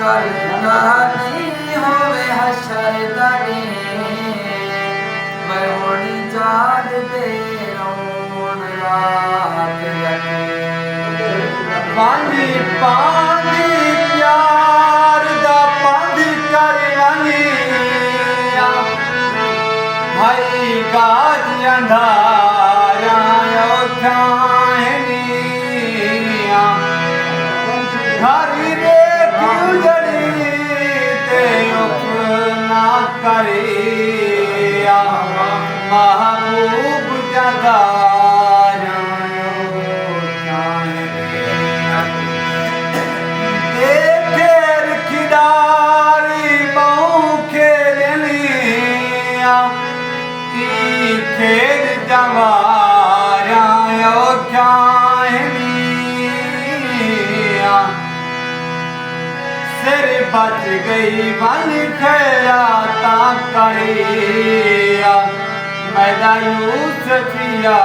कल नहीं होवे हशर दा दिन मैं होनी जाग दे रौन रात पानी पानी प्यार दा पंध करवनी भाई गाज अंधारा उठानिया घर दे उजड़ी ते अपना करिया महबूब जगा खेल जवारा सिर बच गई बन खैराता करिया मैदा यूसफिया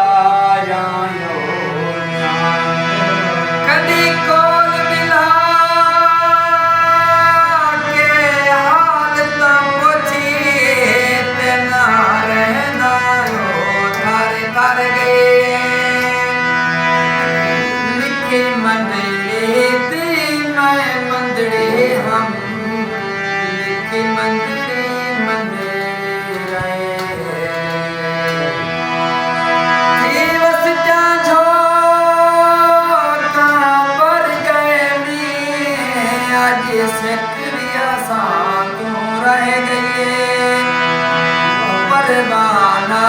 कदी कोल मिला के हाल तो पूछी ते ना रहना कर गए लिखे मंदड़े ते मैं मंदड़े हम लिखे मंदड़े मंदड़े दिवस जा छोड़ कहाँ पर गए नी आज सक्रिया सा क्यों रह गए परवाना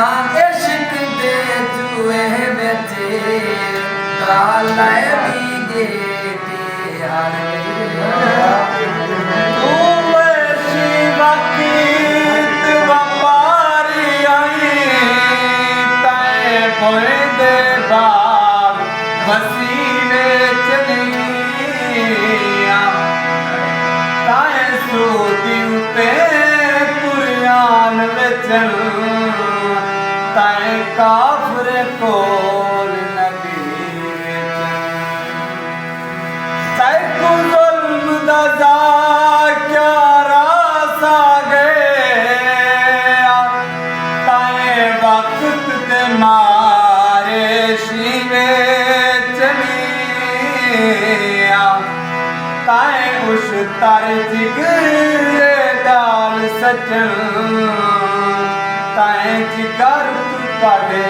मसीने चलिया ताए सूती उते कुरियान बेचन ताए काफर कोल नबी ताए को जुल्म दा क्या रासा गया ताए वक्त ते मारे शिवे ताए उस तार जिगरे डाल सचन ताए जिगर तू काढ़े